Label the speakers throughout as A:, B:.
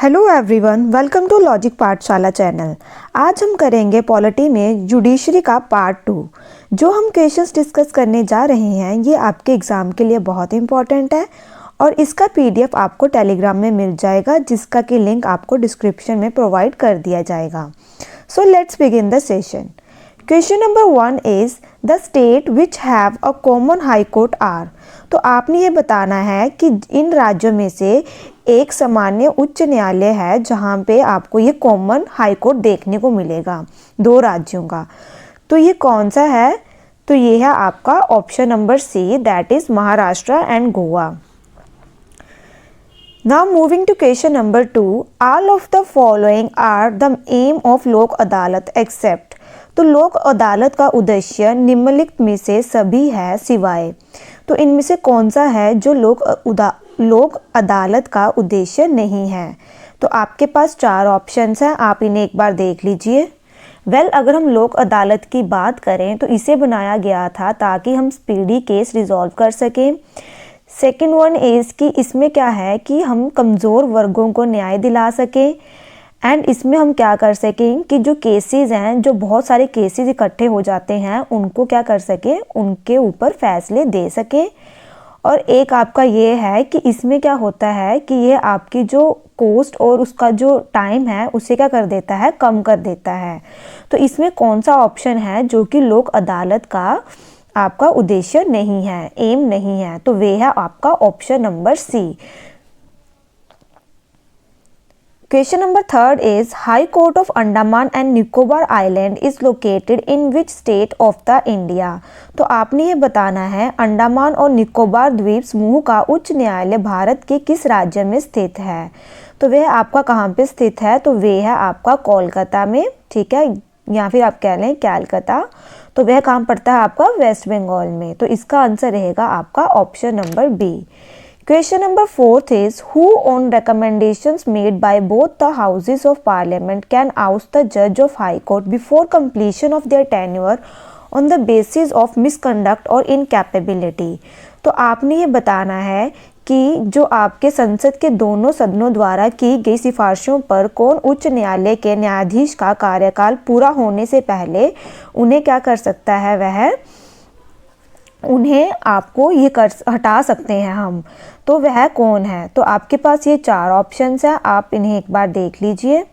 A: Hello everyone, welcome to logic Pathshala channel. आज हम करेंगे पॉलिटी में जुडिशरी का पार्ट 2। जो हम क्वेश्चंस डिस्कस करने जा रहे हैं ये आपके एग्ज़ाम के लिए बहुत इंपॉर्टेंट है और इसका पीडीएफ आपको टेलीग्राम में मिल जाएगा, जिसका कि लिंक आपको डिस्क्रिप्शन में प्रोवाइड कर दिया जाएगा। So let's begin the session. Question number 1 is the state which have a common high court are. तो आपने ये बताना है कि इन राज्यों में से एक सामान्य उच्च न्यायालय है जहाँ पे आपको ये कॉमन हाई कोर्ट देखने को मिलेगा, दो राज्यों का। तो ये कौन सा है? तो ये है आपका option number C, that is Maharashtra and Goa. Now moving to question number 2, all of the following are the aim of लोक अदालत except। तो लोक अदालत का उद्देश्य निम्नलिखित में से सभी है सिवाय। तो इनमें से कौन सा है जो लोक अदालत का उद्देश्य नहीं है? तो आपके पास 4 ऑप्शंस हैं, आप इन्हें एक बार देख लीजिए। अगर हम लोक अदालत की बात करें तो इसे बनाया गया था ताकि हम स्पीडी केस रिजॉल्व कर सकें। सेकेंड वन इज़ कि इसमें क्या है कि हम कमज़ोर वर्गों को न्याय दिला सकें एंड इसमें हम क्या कर सकें कि जो केसेस हैं, जो बहुत सारे केसेस इकट्ठे हो जाते हैं, उनको क्या कर सकें, उनके ऊपर फैसले दे सकें। और एक आपका ये है कि इसमें क्या होता है कि ये आपकी जो कॉस्ट और उसका जो टाइम है उसे क्या कर देता है, कम कर देता है। तो इसमें कौन सा ऑप्शन है जो कि लोक अदालत का आपका उद्देश्य नहीं है, एम नहीं है? तो वे है आपका option number C. Question number 3 is high court of Andaman and Nicobar island is located in which state of the India. तो आपने ये बताना है अंडमान और निकोबार द्वीप समूह का उच्च न्यायालय भारत के किस राज्य में स्थित है? तो वह आपका कहाँ पे स्थित है? तो वे है आपका कोलकाता में, ठीक है, या फिर आप कह लें कैलकाता। तो वह कहाँ पड़ता है आपका? वेस्ट बंगाल में। तो इसका आंसर रहेगा आपका option number B. Question number 4 is who on recommendations made by both the houses of Parliament can oust the जज of high court before completion of their tenure on the basis of misconduct और incapability. तो आपने ये बताना है कि जो आपके संसद के दोनों सदनों द्वारा की गई सिफारिशों पर कौन उच्च न्यायालय के न्यायाधीश का कार्यकाल पूरा होने से पहले उन्हें क्या कर सकता है, वह उन्हें आपको ये कर हटा सकते हैं हम। तो वह कौन है? तो आपके पास ये 4 ऑप्शंस हैं, आप इन्हें एक बार देख लीजिए।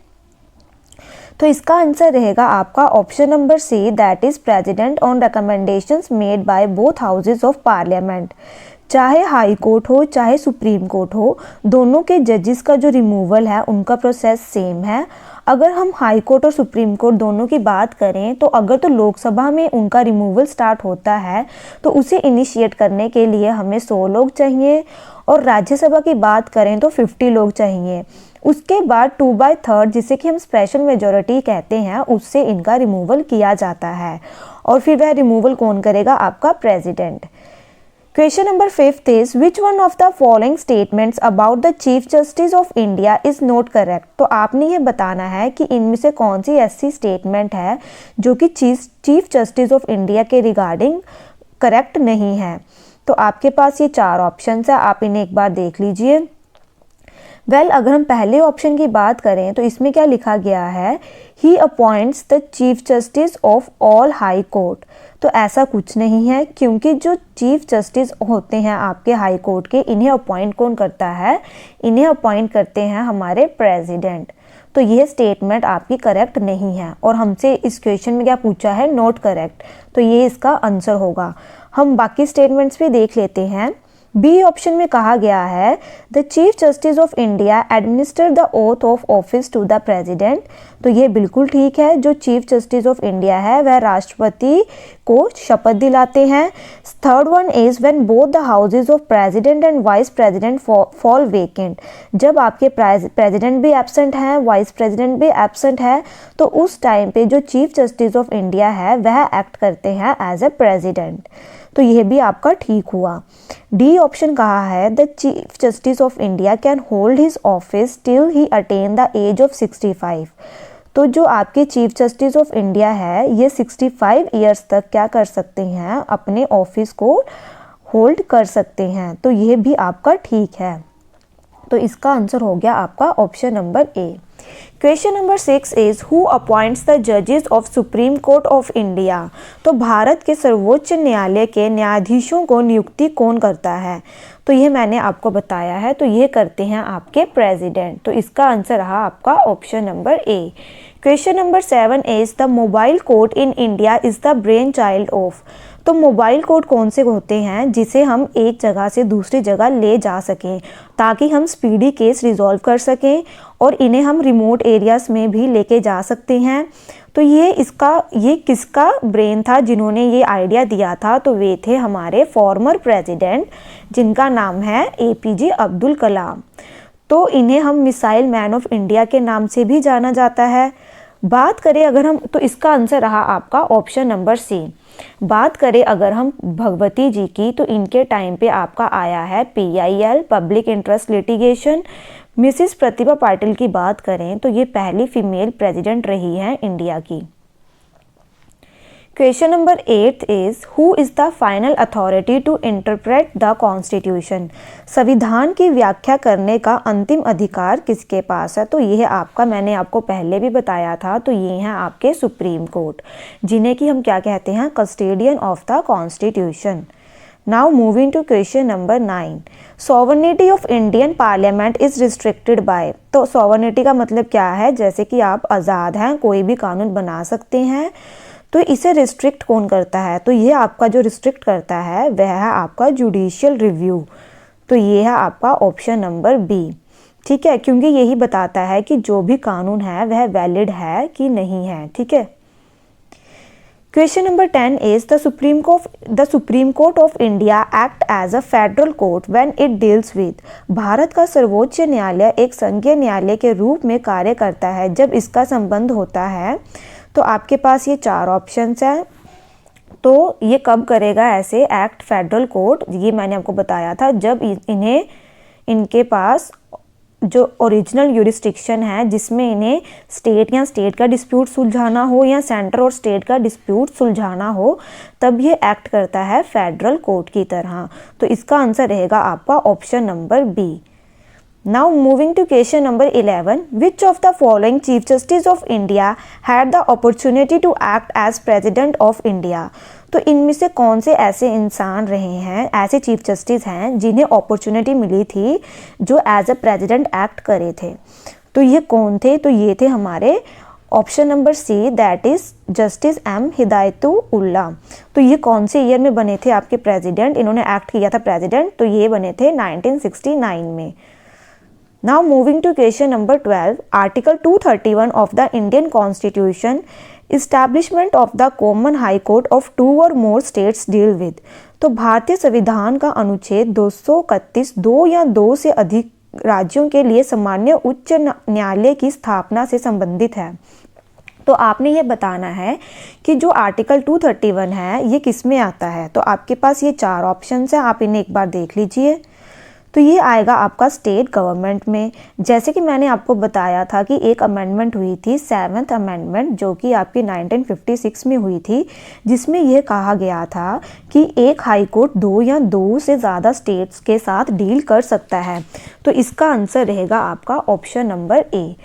A: तो इसका आंसर रहेगा आपका option number C, that is president on recommendations made by both houses of parliament. चाहे हाई कोर्ट हो चाहे सुप्रीम कोर्ट हो, दोनों के जजेस का जो रिमूवल है उनका प्रोसेस सेम है। अगर हम हाई कोर्ट और सुप्रीम कोर्ट दोनों की बात करें तो अगर तो लोकसभा में उनका रिमूवल स्टार्ट होता है तो उसे इनिशिएट करने के लिए हमें 100 लोग चाहिए और राज्यसभा की बात करें तो 50 लोग चाहिए। उसके बाद 2/3 जिसे कि हम स्पेशल मेजॉरिटी कहते हैं, उससे इनका रिमूवल किया जाता है और फिर वह रिमूवल कौन करेगा? आपका president. Question number 5 is which one of the following statements about the Chief Justice of India is not correct। तो आपने ये बताना है कि इनमें से कौन सी ऐसी स्टेटमेंट है जो कि चीफ जस्टिस ऑफ इंडिया के रिगार्डिंग करेक्ट नहीं है। तो आपके पास ये 4 ऑप्शंस है, आप इन्हें एक बार देख लीजिए। अगर हम पहले ऑप्शन की बात करें तो इसमें क्या लिखा गया है, he appoints the chief justice of all high court. तो ऐसा कुछ नहीं है, क्योंकि जो चीफ जस्टिस होते हैं आपके हाई कोर्ट के, इन्हें अपॉइंट कौन करता है? इन्हें अपॉइंट करते हैं हमारे प्रेसिडेंट। तो यह स्टेटमेंट आपकी करेक्ट नहीं है और हमसे इस क्वेश्चन में क्या पूछा है? Not correct. तो ये इसका आंसर होगा। हम बाकी स्टेटमेंट्स भी देख लेते हैं। बी ऑप्शन में कहा गया है the chief justice of India administer the oath of office to the president. तो ये बिल्कुल ठीक है, जो चीफ जस्टिस ऑफ इंडिया है वह राष्ट्रपति को शपथ दिलाते हैं। Third one is when both the houses of president and vice president fall vacant. जब आपके प्रेसिडेंट भी एब्सेंट हैं, वाइस प्रेसिडेंट भी एब्सेंट है, तो उस टाइम पे जो चीफ जस्टिस ऑफ इंडिया है वह एक्ट करते हैं एज ए प्रेसिडेंट। तो यह भी आपका ठीक हुआ। डी ऑप्शन कहा है the chief justice of India can hold his office till he attain the age of 65। तो जो आपके चीफ जस्टिस ऑफ इंडिया है ये 65 ईयर्स तक क्या कर सकते हैं? अपने ऑफिस को होल्ड कर सकते हैं। तो यह भी आपका ठीक है। तो इसका आंसर हो गया आपका option number A. Question number 6 is who appoints the जजेस of supreme court of India. तो भारत के सर्वोच्च न्यायालय के न्यायाधीशों को नियुक्ति कौन करता है? तो ये मैंने आपको बताया है, तो ये करते हैं आपके प्रेसिडेंट। तो इसका आंसर रहा आपका option number A. Question number 7 is the mobile court in India is the brain child of. तो मोबाइल कोर्ट कौन से होते हैं जिसे हम एक जगह से दूसरी जगह ले जा सकें ताकि हम स्पीडी केस रिजॉल्व कर सकें और इन्हें हम रिमोट एरियाज में भी लेके जा सकते हैं। तो ये किसका ब्रेन था जिन्होंने ये आइडिया दिया था? तो वे थे हमारे फॉर्मर प्रेसिडेंट जिनका नाम है APJ अब्दुल कलाम। तो इन्हें हम मिसाइल मैन ऑफ इंडिया के नाम से भी जाना जाता है। बात करें अगर हम, तो इसका आंसर रहा आपका ऑप्शन नंबर सी। बात करें अगर हम भगवती जी की, तो इनके टाइम पे आपका आया है PIL public interest litigation. Mrs Pratibha Patil की बात करें तो ये पहली फीमेल प्रेसिडेंट रही हैं इंडिया की। Question number 8 is who is the final authority to interpret the constitution. संविधान की व्याख्या करने का अंतिम अधिकार किसके पास है? तो यह आपका, मैंने आपको पहले भी बताया था, तो ये हैं आपके सुप्रीम कोर्ट, जिन्हें कि हम क्या कहते हैं? Custodian of the constitution. Now moving to question number 9, sovereignty of Indian parliament is restricted by. तो सॉवरेनिटी का मतलब क्या है? जैसे कि आप आज़ाद हैं, कोई भी कानून बना सकते हैं, तो इसे रिस्ट्रिक्ट कौन करता है? तो ये आपका जो रिस्ट्रिक्ट करता है वह है आपका जुडिशियल रिव्यू। तो ये है आपका ऑप्शन नंबर बी। ठीक है, क्योंकि यही बताता है कि जो भी कानून है वह वैलिड है कि नहीं है। ठीक है। Question number 10 is the supreme court of India act as a federal court when it deals with. Bharat का सर्वोच्च न्यायालय एक संघीय न्यायालय के रूप में कार्य करता है जब इसका संबंध होता है। तो आपके पास ये 4 ऑप्शंस हैं। तो ये कब करेगा ऐसे एक्ट फेडरल कोर्ट? ये मैंने आपको बताया था, जब इनके पास जो ओरिजिनल यूरिस्डिक्शन है जिसमें इन्हें स्टेट का डिस्प्यूट सुलझाना हो या सेंटर और स्टेट का डिस्प्यूट सुलझाना हो, तब ये एक्ट करता है फेडरल कोर्ट की तरह। तो इसका आंसर रहेगा आपका option number B. Now moving to question number 11, which of the following Chief Justice of India had the opportunity to act as President of India? तो इनमें से कौन से ऐसे इंसान रहे हैं, ऐसे चीफ जस्टिस हैं जिन्हें अपॉर्चुनिटी मिली थी जो एज अ प्रेसिडेंट एक्ट करे थे? तो ये कौन थे? तो ये थे हमारे option number C, that is justice M Hidayatullah. तो ये कौन से ईयर में बने थे आपके प्रेसिडेंट? इन्होंने एक्ट किया था प्रेसिडेंट, तो ये बने थे 1969 में। Now moving to question number 12, Article 231 of the Indian Constitution, Establishment of the Common High Court of 2 or more states deal with। तो भारतीय संविधान का अनुच्छेद 231 2 या 2 से अधिक राज्यों के लिए सामान्य उच्च न्यायालय की स्थापना से संबंधित है। तो आपने ये बताना है कि जो आर्टिकल 231 है ये किस में आता है। तो आपके पास ये 4 ऑप्शंस हैं, आप इन्हें एक बार देख लीजिए। तो ये आएगा आपका स्टेट गवर्नमेंट में। जैसे कि मैंने आपको बताया था कि एक अमेंडमेंट हुई थी, 7th अमेंडमेंट, जो कि आपकी 1956 में हुई थी, जिसमें यह कहा गया था कि एक हाई कोर्ट 2 या 2 से ज़्यादा स्टेट्स के साथ डील कर सकता है। तो इसका आंसर रहेगा आपका option number A.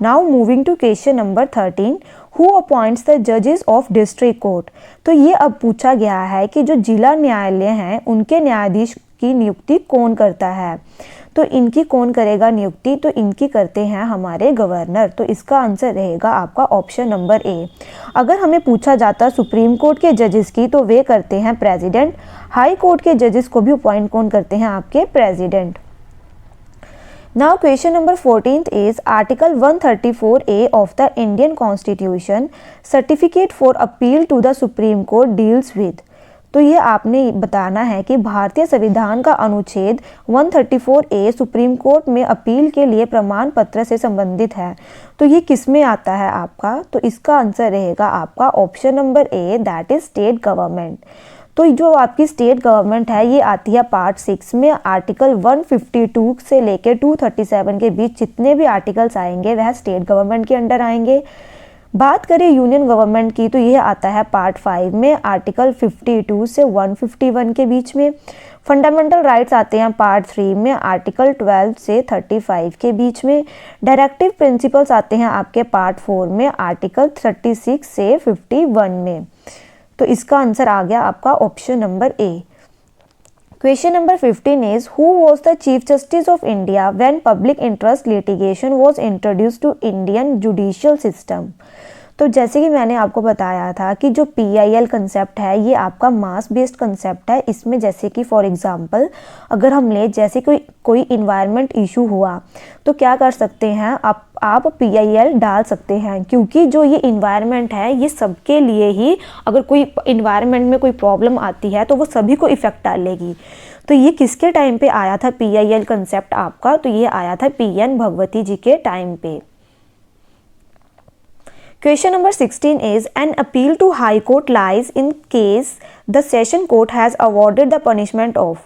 A: Now moving to question number 13, who appoints the जजेस ऑफ डिस्ट्रिक्ट कोर्ट। तो ये अब पूछा गया है कि जो जिला न्यायालय हैं उनके न्यायाधीश की नियुक्ति कौन करता है। तो इनकी कौन करेगा नियुक्ति? तो इनकी करते हैं हमारे गवर्नर। तो इसका आंसर रहेगा आपका ऑप्शन नंबर ए। अगर हमें पूछा जाता सुप्रीम कोर्ट के जजेस की, तो वे करते हैं प्रेसिडेंट। हाई कोर्ट के जजेस को भी अपॉइंट कौन करते हैं? आपके president. Now question number 14th is Article 134A of the Indian Constitution, Certificate for Appeal to the Supreme Court deals with। तो ये आपने बताना है कि भारतीय संविधान का अनुच्छेद 134A सुप्रीम कोर्ट में अपील के लिए प्रमाण पत्र से संबंधित है। तो ये किस में आता है आपका? तो इसका आंसर रहेगा आपका option number A, that is state government. तो जो आपकी स्टेट गवर्नमेंट है ये आती है पार्ट 6 में। आर्टिकल 152 से लेकर 237 के बीच जितने भी आर्टिकल्स आएंगे वह स्टेट गवर्नमेंट के अंडर आएंगे। बात करें यूनियन गवर्नमेंट की तो यह आता है पार्ट 5 में, आर्टिकल 52 से 151 के बीच में। फंडामेंटल राइट्स आते हैं पार्ट 3 में, आर्टिकल 12 से 35 के बीच में। डायरेक्टिव प्रिंसिपल्स आते हैं आपके पार्ट 4 में, आर्टिकल 36 से 51 में। तो इसका आंसर आ गया आपका option number A. Question number 15 is, who was the Chief Justice of India when public interest litigation was introduced to Indian judicial system? तो जैसे कि मैंने आपको बताया था कि जो PIL कंसेप्ट है ये आपका मास बेस्ड कंसेप्ट है। इसमें जैसे कि फॉर एग्जांपल अगर हम ले जैसे कोई इन्वायरमेंट इशू हुआ तो क्या कर सकते हैं आप PIL डाल सकते हैं, क्योंकि जो ये इन्वायरमेंट है ये सबके लिए ही, अगर कोई इन्वायरमेंट में कोई प्रॉब्लम आती है तो वो सभी को इफेक्ट डालेगी। तो ये किसके टाइम पे आया था PIL कंसेप्ट आपका? तो ये आया था PN भगवती जी के टाइम पे। Question number 16 is, an appeal to High Court lies in case the session court has awarded the punishment of।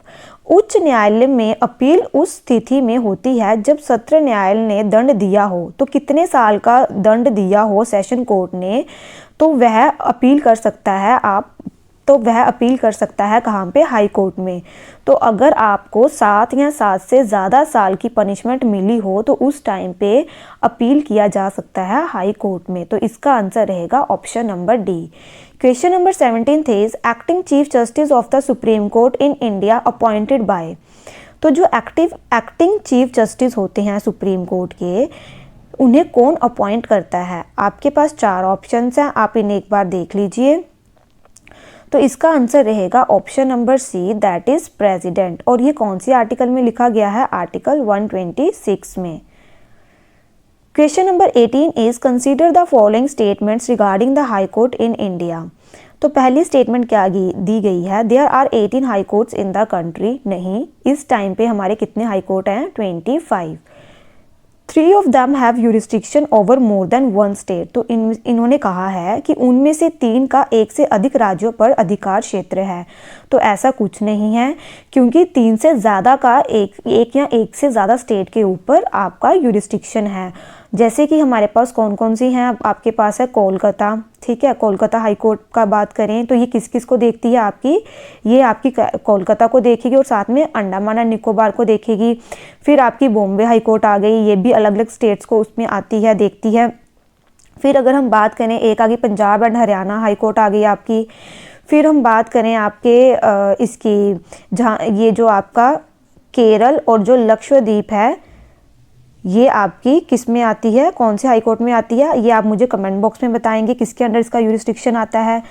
A: उच्च न्यायालय में अपील उस स्थिति में होती है जब सत्र न्यायालय ने दंड दिया हो। तो कितने साल का दंड दिया हो सेशन कोर्ट ने, तो वह अपील कर सकता है कहाँ पे? हाई कोर्ट में। तो अगर आपको 7 या 7 से ज़्यादा साल की पनिशमेंट मिली हो तो उस टाइम पे अपील किया जा सकता है हाई कोर्ट में। तो इसका आंसर रहेगा option number D. Question number 17 is, acting chief justice of the supreme court in India appointed by. तो जो एक्टिंग चीफ जस्टिस होते हैं सुप्रीम कोर्ट के, उन्हें कौन अपॉइंट करता है? आपके पास 4 ऑप्शंस हैं, आप इन्हें एक बार देख लीजिए। तो इसका आंसर रहेगा option number C, that is president. और ये कौन सी आर्टिकल में लिखा गया है? आर्टिकल 126 में। Question number 18 is, consider the following statements regarding the high court in India. तो पहली स्टेटमेंट क्या दी गई है? There are 18 high courts in the country. नहीं, इस टाइम पे हमारे कितने हाई कोर्ट हैं? 25। 3 of them have jurisdiction over more than one state। तो इन्होंने कहा है कि उनमें से 3 का एक से अधिक राज्यों पर अधिकार क्षेत्र है। तो ऐसा कुछ नहीं है, क्योंकि 3 से ज़्यादा का एक या एक से ज़्यादा स्टेट के ऊपर आपका jurisdiction है। जैसे कि हमारे पास कौन कौन सी हैं? आपके पास है कोलकाता, ठीक है, कोलकाता हाई कोर्ट का बात करें तो ये किस किस को देखती है आपकी? ये आपकी कोलकाता को देखेगी और साथ में अंडमान एंड निकोबार को देखेगी। फिर आपकी बॉम्बे हाई कोर्ट आ गई, ये भी अलग अलग स्टेट्स को उसमें आती है, देखती है। फिर अगर हम बात करें, एक आ गई Punjab and Haryana high court आ गई आपकी। फिर हम बात करें आपके इसकी, जहाँ ये जो आपका केरल और जो लक्षद्वीप है, ये आपकी किस में आती है? कौन से हाई कोर्ट में आती है? ये आप मुझे कमेंट बॉक्स में बताएंगे किसके अंडर इसका यूरिस्डिक्शन आता है।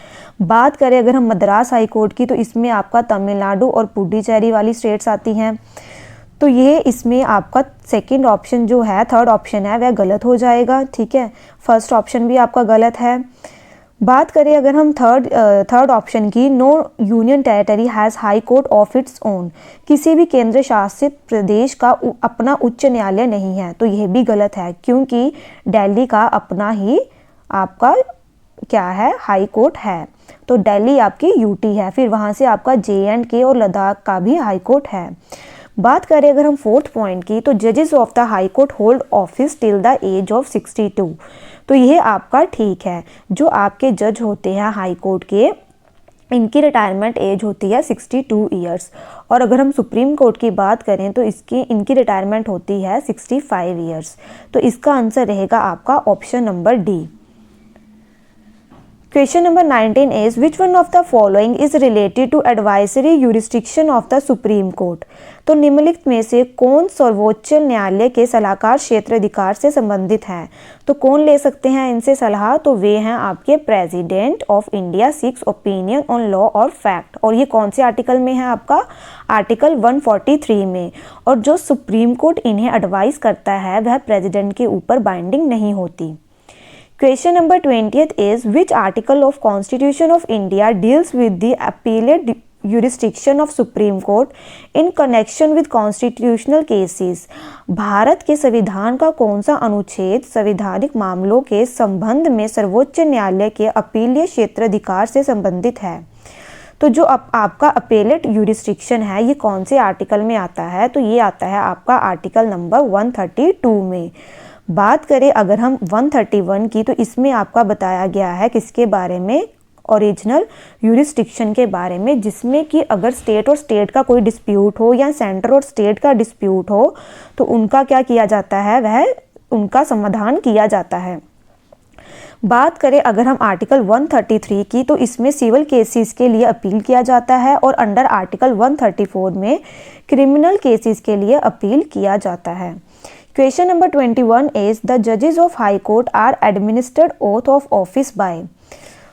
A: बात करें अगर हम मद्रास हाई कोर्ट की, तो इसमें आपका तमिलनाडु और पुडुचेरी वाली स्टेट्स आती हैं। तो ये इसमें आपका सेकंड ऑप्शन जो है, थर्ड ऑप्शन है, वह गलत हो जाएगा, ठीक है। फर्स्ट ऑप्शन भी आपका गलत है। बात करें अगर हम थर्ड ऑप्शन की, no union territory has high court of its own. किसी भी केंद्र शासित प्रदेश का अपना उच्च न्यायालय नहीं है। तो यह भी गलत है, क्योंकि दिल्ली का अपना ही आपका क्या है? हाई कोर्ट है। तो दिल्ली आपकी यूटी है। फिर वहाँ से आपका JNK और लद्दाख का भी हाई कोर्ट है। बात करें अगर हम फोर्थ पॉइंट की, तो जजेस of the high court hold office till the age of 62। तो यह आपका ठीक है। जो आपके जज होते हैं हाई कोर्ट के, इनकी रिटायरमेंट एज होती है 62 ईयर्स। और अगर हम सुप्रीम कोर्ट की बात करें तो इनकी रिटायरमेंट होती है 65 ईयर्स। तो इसका आंसर रहेगा आपका option number D. Question number 19 is, which one of the following is related to advisory jurisdiction of the Supreme Court? तो निम्नलिखित में से कौन सर्वोच्च न्यायालय के सलाहकार क्षेत्र अधिकार से संबंधित है? तो कौन ले सकते हैं इनसे सलाह? तो वे हैं आपके president of India seeks opinion on law और फैक्ट। और ये कौन से आर्टिकल में है? आपका आर्टिकल 143 में। और जो सुप्रीम कोर्ट इन्हें एडवाइस करता है वह प्रेसिडेंट के ऊपर बाइंडिंग नहीं होती। Question number 20th is, which article of Constitution of India deals with the appellate jurisdiction of Supreme Court in connection with constitutional cases? Bharat के संविधान का कौन सा अनुच्छेद संवैधानिक मामलों के संबंध में सर्वोच्च न्यायालय के अपीलीय क्षेत्राधिकार से संबंधित है? तो जो आपका अपेलेट यूरिस्डिक्शन है, ये कौन से आर्टिकल में आता है? तो ये आता है आपका आर्टिकल नंबर 132 में। बात करें अगर हम 131 की, तो इसमें आपका बताया गया है किसके बारे में, ओरिजिनल यूरिसडिक्शन के बारे में, जिसमें कि अगर स्टेट और स्टेट का कोई डिस्प्यूट हो या सेंटर और स्टेट का डिस्प्यूट हो तो उनका क्या किया जाता है, वह उनका समाधान किया जाता है। बात करें अगर हम आर्टिकल 133 की, तो इसमें सिविल केसेस के लिए अपील किया जाता है और अंडर आर्टिकल 134 में क्रिमिनल केसेस के लिए अपील किया जाता है। क्वेश्चन नंबर 21 इज द जजेस of high court are administered oath of office by.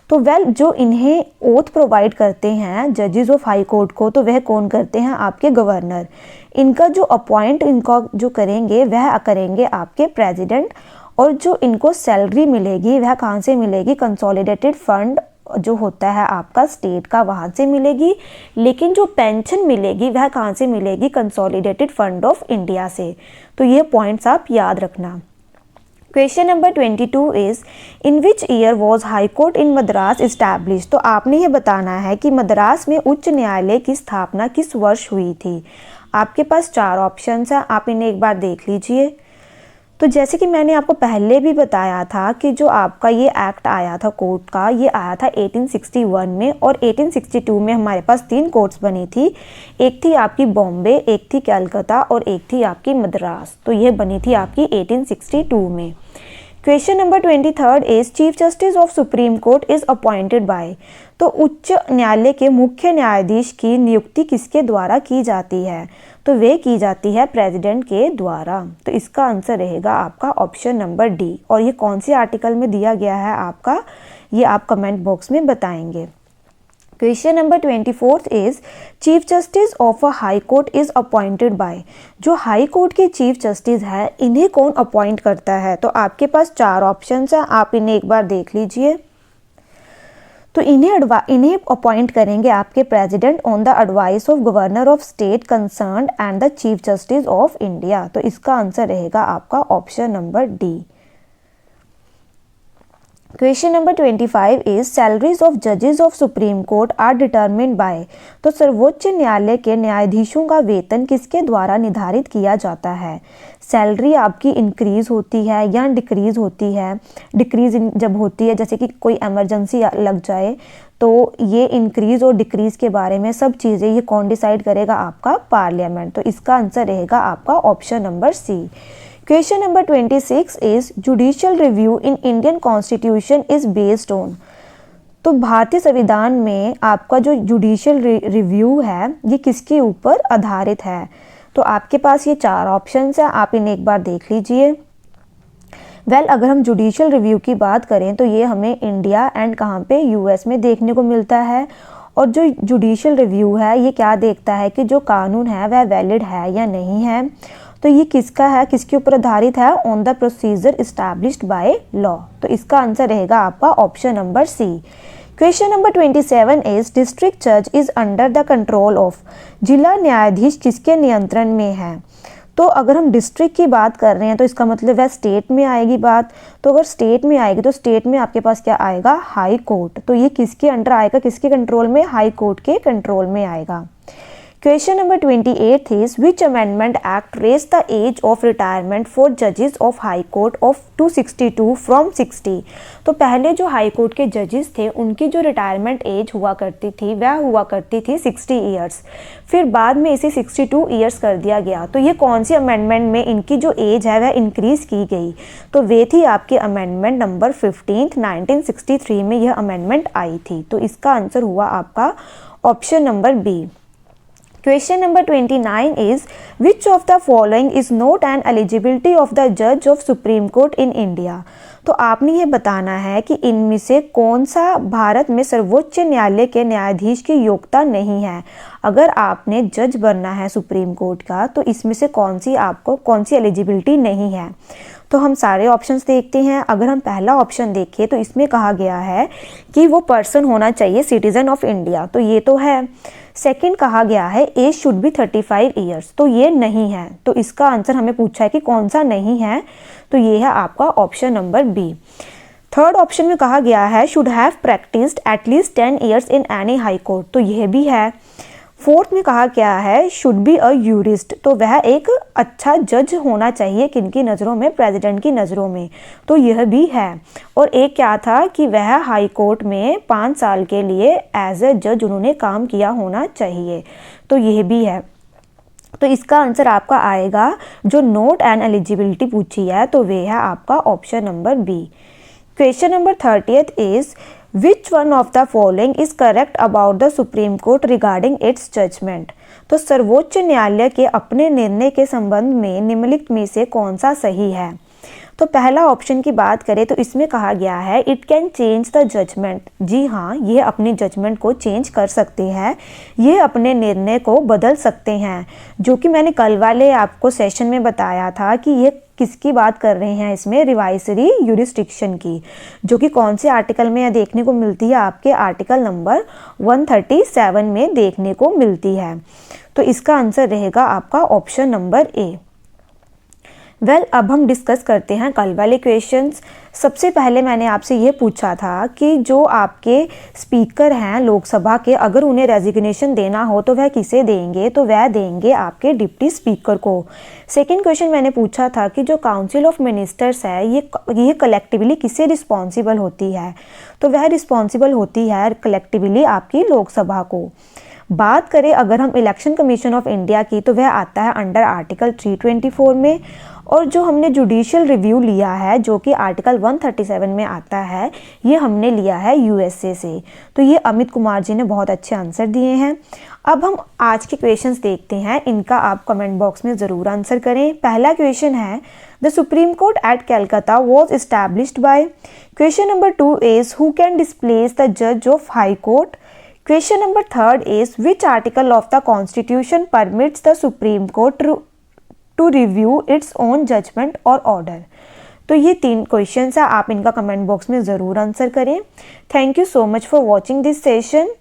A: तो वेल जो इन्हें ओथ प्रोवाइड करते हैं जजेस ऑफ हाई कोर्ट को, तो वह कौन करते हैं, आपके गवर्नर। इनका जो अपॉइंट इनका जो करेंगे वह करेंगे आपके प्रेसिडेंट, और जो इनको सैलरी मिलेगी वह कहाँ से मिलेगी, कंसोलिडेटेड फंड जो होता है आपका स्टेट का, वहाँ से मिलेगी। लेकिन जो पेंशन मिलेगी वह कहाँ से मिलेगी, कंसोलिडेटेड फंड ऑफ इंडिया से। तो ये पॉइंट्स आप याद रखना। Question number 22 is in which year was high court in Madras establish. तो आपने ये बताना है कि मद्रास में उच्च न्यायालय की स्थापना किस वर्ष हुई थी। आपके पास 4 ऑप्शंस हैं, आप इन्हें एक बार देख लीजिए। तो जैसे कि मैंने आपको पहले भी बताया था कि जो आपका ये एक्ट आया था कोर्ट का, ये आया था 1861 में, और 1862 में हमारे पास 3 कोर्ट्स बनी थी। एक थी आपकी बॉम्बे, एक थी कलकत्ता और एक थी आपकी मद्रास। तो ये बनी थी आपकी 1862 में। Question number 23 is chief justice of supreme court is appointed by. तो उच्च न्यायालय के मुख्य न्यायाधीश की नियुक्ति किसके द्वारा की जाती है, तो वे की जाती है प्रेसिडेंट के द्वारा। तो इसका आंसर रहेगा आपका ऑप्शन नंबर डी। और ये कौन से आर्टिकल में दिया गया है आपका, ये आप कमेंट बॉक्स में बताएंगे। Question number 24 is chief justice of a high court is appointed by. जो हाई कोर्ट के चीफ जस्टिस है इन्हें कौन अपॉइंट करता है। तो आपके पास 4 ऑप्शंस हैं, आप इन्हें एक बार देख लीजिए। तो इन्हें अपॉइंट करेंगे आपके president on the advice of governor of state concerned and the chief justice of India. तो इसका आंसर रहेगा आपका option number D. Question number 25 is salaries of जजेस of supreme court are determined by. तो सर्वोच्च न्यायालय के न्यायाधीशों का वेतन किसके द्वारा निर्धारित किया जाता है। सैलरी आपकी इंक्रीज होती है या डिक्रीज होती है। डिक्रीज जब होती है, जैसे कि कोई इमरजेंसी लग जाए, तो ये इंक्रीज और डिक्रीज के बारे में सब चीज़ें ये कौन डिसाइड करेगा, आपका पार्लियामेंट। तो इसका आंसर रहेगा आपका option number C. Question number 26 is judicial review in Indian constitution is based on. तो भारतीय संविधान में आपका जो जुडिशियल रिव्यू है ये किसके ऊपर आधारित है। तो आपके पास ये 4 ऑप्शंस हैं, आप इन्हें एक बार देख लीजिए। वेल अगर हम जुडिशियल रिव्यू की बात करें तो ये हमें इंडिया एंड कहाँ पे, यूएस में देखने को मिलता है। और जो जुडिशियल रिव्यू है ये क्या देखता है कि जो कानून है वह वैलिड है या नहीं है। तो ये किसका है, किसके ऊपर आधारित है, on the procedure established by law. तो इसका आंसर रहेगा आपका option number C. Question number 27 is district जज is under the control of. जिला न्यायाधीश किसके नियंत्रण में है। तो अगर हम डिस्ट्रिक्ट की बात कर रहे हैं तो इसका मतलब है स्टेट में आएगी बात। तो अगर स्टेट में आएगी तो स्टेट में आपके पास क्या आएगा, हाई कोर्ट। तो ये किसके अंडर आएगा, किसके कंट्रोल में, हाई कोर्ट के कंट्रोल में आएगा। Question number 28 is which amendment act raise the age of retirement for जजेस of high court of 262 from 60। तो पहले जो हाई कोर्ट के जजेस थे उनकी जो रिटायरमेंट एज हुआ करती थी वह हुआ करती थी 60 ईयर्स। फिर बाद में इसे 62 ईयर्स कर दिया गया। तो ये कौन सी अमेंडमेंट में इनकी जो एज है वह इंक्रीज की गई, तो वे थी आपकी अमेंडमेंट नंबर 15 1963 में यह अमेंडमेंट आई थी। तो इसका आंसर हुआ आपका option number B. Question number 29 is which of the following is not an eligibility of the judge of Supreme Court in India। तो आपने ये बताना है कि इनमें से कौन सा भारत में सर्वोच्च न्यायालय के न्यायाधीश की योग्यता नहीं है। अगर आपने जज बनना है सुप्रीम कोर्ट का तो इसमें से कौन सी एलिजिबिलिटी नहीं है। तो हम सारे ऑप्शंस देखते हैं। अगर हम पहला ऑप्शन देखें तो इसमें कहा गया है कि वो पर्सन होना चाहिए सिटीजन ऑफ इंडिया, तो ये तो है। सेकंड कहा गया है एज शुड बी 35 ईयर्स, तो ये नहीं है। तो इसका आंसर हमें पूछा है कि कौन सा नहीं है, तो ये है आपका option number B. Third option में कहा गया है should have practised at least 10 years in any high court, तो यह भी है। फोर्थ में कहा क्या है, शुड बी अ यूरिस्ट, तो वह एक अच्छा जज होना चाहिए किनकी नज़रों में, प्रेसिडेंट की नज़रों में, तो यह भी है। और एक क्या था कि वह हाई कोर्ट में 5 साल के लिए एज ए जज उन्होंने काम किया होना चाहिए, तो यह भी है। तो इसका आंसर आपका आएगा, जो नोट एंड एलिजिबिलिटी पूछी है तो वे है आपका option number B. Question number 30th is which one of the following is correct about the supreme court regarding its judgement, तो सर्वोच्च न्यायालय के अपने निर्णय के संबंध में निम्नलिखित में से कौन सा सही है। तो पहला ऑप्शन की बात करें तो इसमें कहा गया है it can change the judgement, जी हाँ, ये अपने जजमेंट को चेंज कर सकते हैं, ये अपने निर्णय को बदल सकते हैं, जो कि मैंने कल वाले आपको सेशन में बताया था कि ये किसकी बात कर रहे हैं, इसमें रिवाइसरी यूरिस्डिक्शन की, जो कि कौन से आर्टिकल में देखने को मिलती है, आपके आर्टिकल नंबर 137 में देखने को मिलती है। तो इसका आंसर रहेगा आपका ऑप्शन नंबर ए। अब हम डिस्कस करते हैं कल वाले क्वेश्चंस। सबसे पहले मैंने आपसे ये पूछा था कि जो आपके स्पीकर हैं लोकसभा के, अगर उन्हें रेजिग्नेशन देना हो तो वह किसे देंगे, तो वह देंगे आपके डिप्टी स्पीकर को। सेकंड क्वेश्चन मैंने पूछा था कि जो काउंसिल ऑफ मिनिस्टर्स है ये कलेक्टिवली किसे रिस्पॉन्सिबल होती है, तो वह रिस्पॉन्सिबल होती है कलेक्टिवली आपकी लोकसभा को। बात करें अगर हम इलेक्शन कमीशन ऑफ इंडिया की, तो वह आता है अंडर आर्टिकल 324 में, और जो हमने जुडिशियल रिव्यू लिया है जो कि आर्टिकल 137 में आता है, ये हमने लिया है यूएसए से। तो ये अमित कुमार जी ने बहुत अच्छे आंसर दिए हैं। अब हम आज के क्वेश्चंस देखते हैं, इनका आप कमेंट बॉक्स में ज़रूर आंसर करें। पहला क्वेश्चन है the supreme court at Calcutta was established by. Question number 2 is who can displace the जज of high court. Question number 3 is which article of the Constitution permits the Supreme Court to review its own judgment or order। तो ये 3 questions है, आप इनका comment box में ज़रूर answer करें। Thank you so much for watching this session.